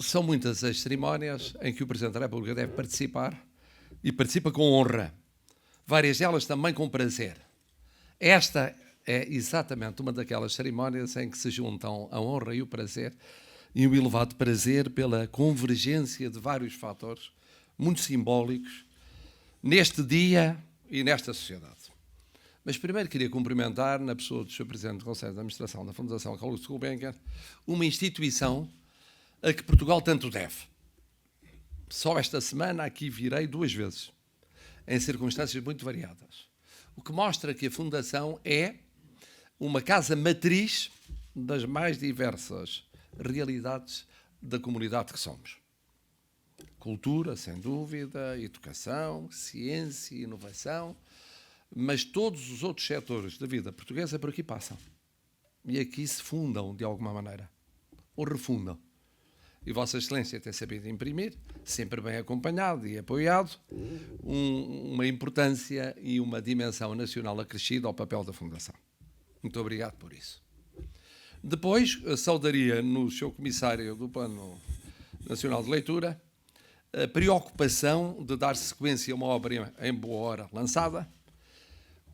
São muitas as cerimónias em que o Presidente da República deve participar e participa com honra. Várias delas também com prazer. Esta é exatamente uma daquelas cerimónias em que se juntam a honra e o prazer, e o elevado prazer pela convergência de vários fatores muito simbólicos neste dia e nesta sociedade. Mas primeiro queria cumprimentar, na pessoa do Sr. Presidente do Conselho de Administração da Fundação Carlos Gulbenkian, uma instituição a que Portugal tanto deve. Só esta semana aqui virei 2 vezes, em circunstâncias muito variadas, o que mostra que a Fundação é uma casa matriz das mais diversas realidades da comunidade que somos. Cultura, sem dúvida, educação, ciência, inovação, mas todos os outros setores da vida portuguesa por aqui passam. E aqui se fundam, de alguma maneira, ou refundam. E Vossa Excelência tem sabido imprimir, sempre bem acompanhado e apoiado, uma importância e uma dimensão nacional acrescida ao papel da Fundação. Muito obrigado por isso. Depois, saudaria no Sr. Comissário do Plano Nacional de Leitura a preocupação de dar sequência a uma obra em boa hora lançada,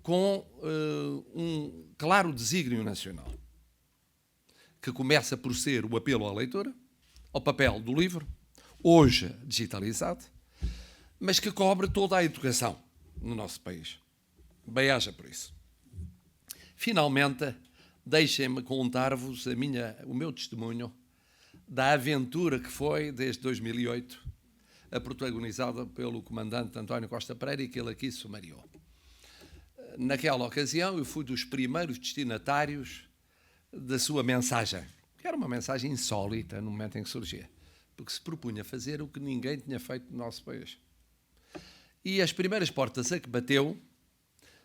com um claro desígnio nacional, que começa por ser o apelo à leitura, ao papel do livro, hoje digitalizado, mas que cobre toda a educação no nosso país. Bem-aja por isso. Finalmente, deixem-me contar-vos o meu testemunho da aventura que foi, desde 2008, a protagonizada pelo comandante António Costa Pereira e que ele aqui sumariou. Naquela ocasião, eu fui dos primeiros destinatários da sua mensagem, que era uma mensagem insólita no momento em que surgia, porque se propunha fazer o que ninguém tinha feito no nosso país. E as primeiras portas a que bateu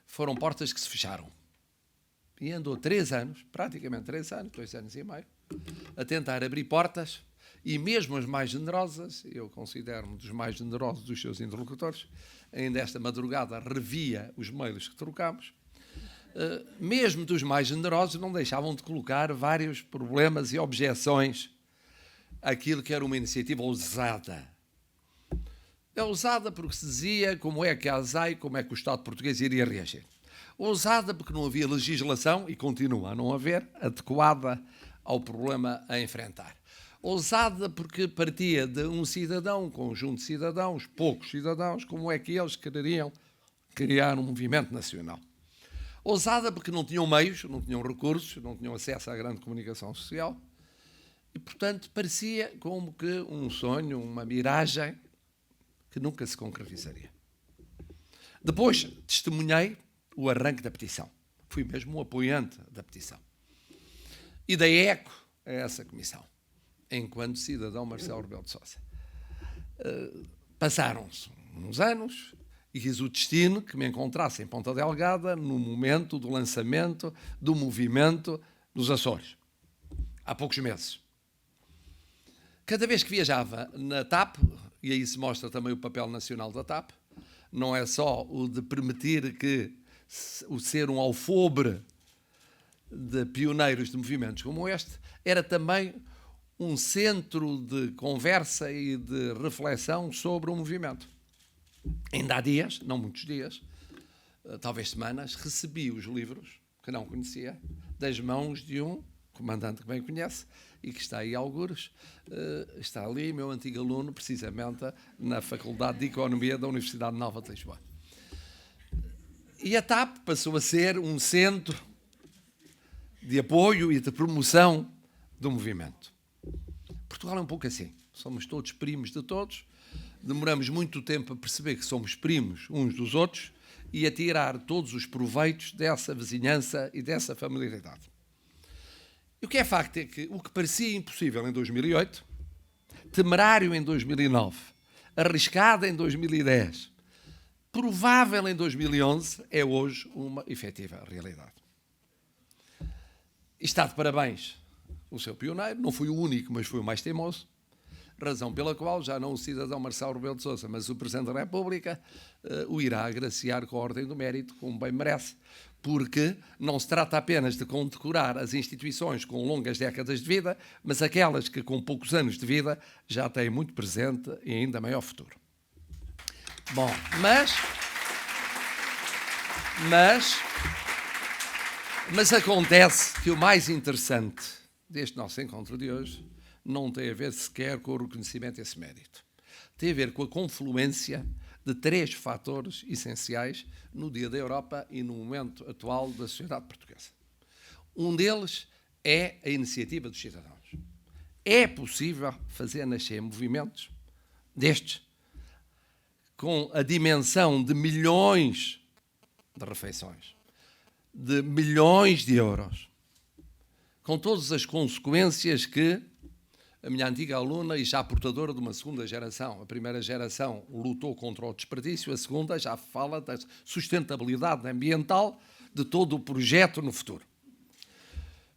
foram portas que se fecharam. E andou 3 anos, praticamente 3 anos, 2 anos e meio, a tentar abrir portas, e mesmo as mais generosas, eu considero-me dos mais generosos dos seus interlocutores, ainda esta madrugada revia os mails que trocámos, mesmo dos mais generosos não deixavam de colocar vários problemas e objeções àquilo que era uma iniciativa ousada. É ousada porque se dizia como é que a ASAI, como é que o Estado português iria reagir. Ousada porque não havia legislação, e continua a não haver, adequada ao problema a enfrentar. Ousada porque partia de um cidadão, um conjunto de cidadãos, poucos cidadãos, como é que eles queriam criar um movimento nacional. Ousada porque não tinham meios, não tinham recursos, não tinham acesso à grande comunicação social e, portanto, parecia como que um sonho, uma miragem que nunca se concretizaria. Depois testemunhei o arranque da petição. Fui mesmo um apoiante da petição. E dei eco a essa comissão, enquanto cidadão Marcelo Rebelo de Sousa. Passaram-se uns anos e quis o destino que me encontrasse em Ponta Delgada no momento do lançamento do movimento dos Açores, há poucos meses. Cada vez que viajava na TAP, e aí se mostra também o papel nacional da TAP, não é só o de permitir que o ser um alfobre de pioneiros de movimentos como este, era também um centro de conversa e de reflexão sobre o movimento. Ainda há dias, não muitos dias, talvez semanas, recebi os livros, que não conhecia, das mãos de um comandante que bem conhece e que está aí a algures, está ali, meu antigo aluno, precisamente na Faculdade de Economia da Universidade Nova de Lisboa. E a TAP passou a ser um centro de apoio e de promoção do movimento. Portugal é um pouco assim, somos todos primos de todos, demoramos muito tempo a perceber que somos primos uns dos outros e a tirar todos os proveitos dessa vizinhança e dessa familiaridade. E o que é facto é que o que parecia impossível em 2008, temerário em 2009, arriscado em 2010, provável em 2011, é hoje uma efetiva realidade. E está de parabéns o seu pioneiro, não foi o único, mas foi o mais teimoso, razão pela qual já não o cidadão Marcelo Rebelo de Sousa, mas o Presidente da República o irá agraciar com a Ordem do Mérito, como bem merece, porque não se trata apenas de condecorar as instituições com longas décadas de vida, mas aquelas que com poucos anos de vida já têm muito presente e ainda maior futuro. Bom, mas acontece que o mais interessante deste nosso encontro de hoje não tem a ver sequer com o reconhecimento desse mérito. Tem a ver com a confluência de 3 fatores essenciais no Dia da Europa e no momento atual da sociedade portuguesa. Um deles é a iniciativa dos cidadãos. É possível fazer nascer movimentos destes com a dimensão de milhões de refeições, de milhões de euros, com todas as consequências que a minha antiga aluna e já portadora de uma segunda geração, a primeira geração lutou contra o desperdício, a segunda já fala da sustentabilidade ambiental de todo o projeto no futuro.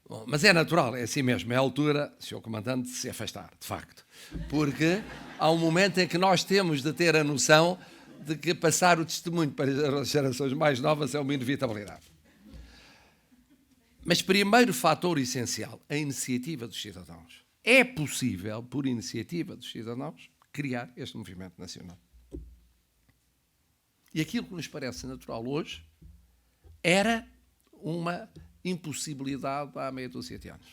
Bom, mas é natural, é assim mesmo, é a altura, Sr. Comandante, de se afastar, de facto, porque há um momento em que nós temos de ter a noção de que passar o testemunho para as gerações mais novas é uma inevitabilidade. Mas primeiro fator essencial, a iniciativa dos cidadãos. É possível, por iniciativa dos cidadãos, criar este movimento nacional. E aquilo que nos parece natural hoje era uma impossibilidade há meia dúzia de anos.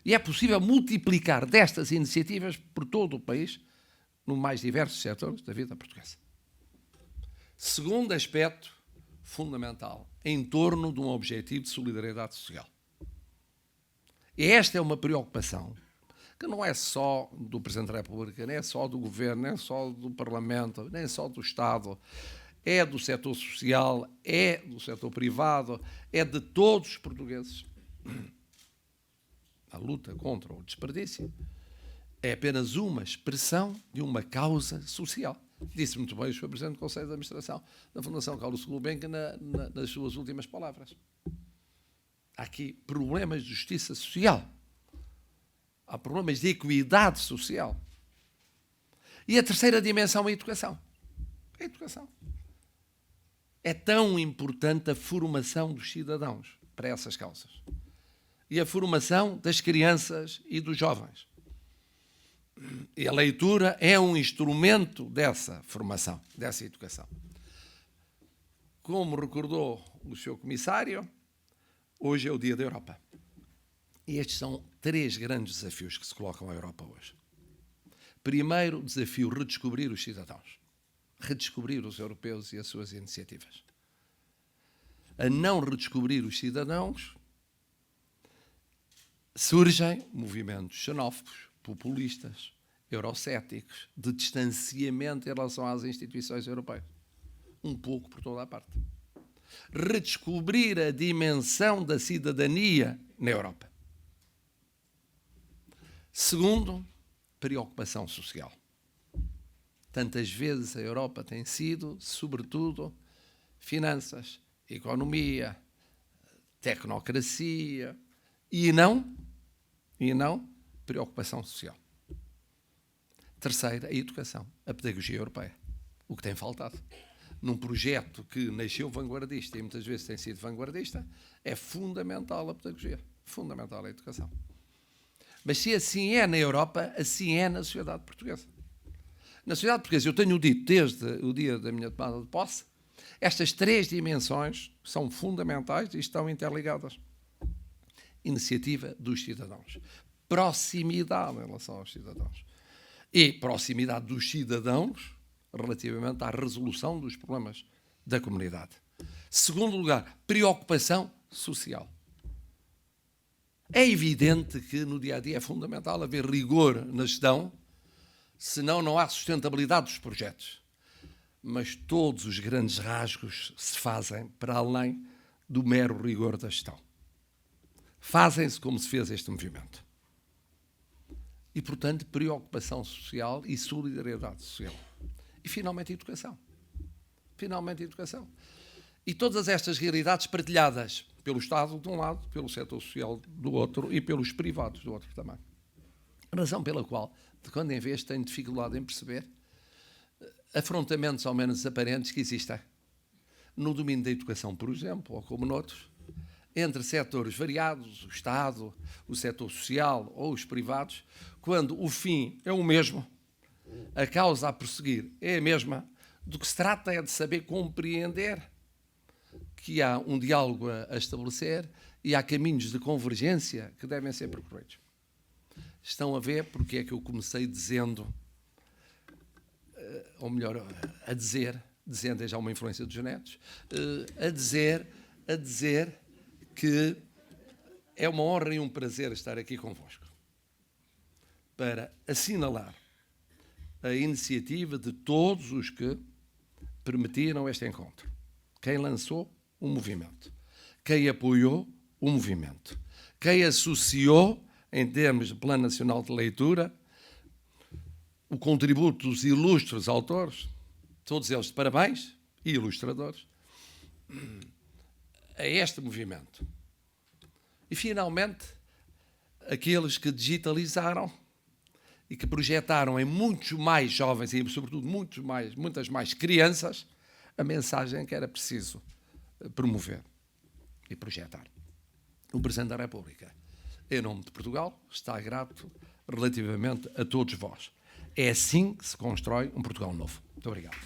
E é possível multiplicar destas iniciativas por todo o país, nos mais diversos setores da vida portuguesa. Segundo aspecto fundamental, em torno de um objetivo de solidariedade social. E esta é uma preocupação que não é só do Presidente da República, nem é só do Governo, nem é só do Parlamento, nem é só do Estado, é do setor social, é do setor privado, é de todos os portugueses. A luta contra o desperdício é apenas uma expressão de uma causa social. Disse muito bem o Sr. Presidente do Conselho de Administração da Fundação Carlos Gulbenkian nas suas últimas palavras. Há aqui problemas de justiça social. Há problemas de equidade social. E a terceira dimensão é a educação. A educação. É tão importante a formação dos cidadãos para essas causas. E a formação das crianças e dos jovens. E a leitura é um instrumento dessa formação, dessa educação. Como recordou o Sr. Comissário, hoje é o Dia da Europa. E estes são 3 grandes desafios que se colocam à Europa hoje. Primeiro, o desafio redescobrir os cidadãos. Redescobrir os europeus e as suas iniciativas. A não redescobrir os cidadãos, surgem movimentos xenófobos, populistas, eurocéticos, de distanciamento em relação às instituições europeias. Um pouco por toda a parte. Redescobrir a dimensão da cidadania na Europa. Segundo, preocupação social. Tantas vezes a Europa tem sido, sobretudo, finanças, economia, tecnocracia e não preocupação social. Terceira, a educação, a pedagogia europeia. O que tem faltado. Num projeto que nasceu vanguardista e muitas vezes tem sido vanguardista, é fundamental a pedagogia, fundamental a educação. Mas se assim é na Europa, assim é na sociedade portuguesa. Na sociedade portuguesa, eu tenho dito desde o dia da minha tomada de posse, estas 3 dimensões são fundamentais e estão interligadas. Iniciativa dos cidadãos. Proximidade em relação aos cidadãos. E proximidade dos cidadãos relativamente à resolução dos problemas da comunidade. Segundo lugar, preocupação social. É evidente que no dia-a-dia é fundamental haver rigor na gestão, senão não há sustentabilidade dos projetos. Mas todos os grandes rasgos se fazem para além do mero rigor da gestão. Fazem-se como se fez este movimento. E, portanto, preocupação social e solidariedade social. E, finalmente, educação. Finalmente, educação. E todas estas realidades partilhadas pelo Estado, de um lado, pelo setor social, do outro, e pelos privados, do outro também. Razão pela qual, de quando em vez, tenho dificuldade em perceber afrontamentos ao menos aparentes que existem no domínio da educação, por exemplo, ou como noutros, entre setores variados, o Estado, o setor social ou os privados, quando o fim é o mesmo, a causa a prosseguir é a mesma, do que se trata é de saber compreender que há um diálogo a estabelecer e há caminhos de convergência que devem ser percorridos. Estão a ver porque é que eu comecei dizendo, ou melhor, a dizer, dizendo é já uma influência dos netos, a dizer que é uma honra e um prazer estar aqui convosco para assinalar a iniciativa de todos os que permitiram este encontro. Quem lançou o movimento, quem apoiou o movimento, quem associou, em termos de Plano Nacional de Leitura, o contributo dos ilustres autores, todos eles de parabéns, e ilustradores, a este movimento. E, finalmente, aqueles que digitalizaram e que projetaram em muitos mais jovens e, sobretudo, muitas mais crianças a mensagem que era preciso promover e projetar. O Presidente da República, em nome de Portugal, está grato relativamente a todos vós. É assim que se constrói um Portugal novo. Muito obrigado.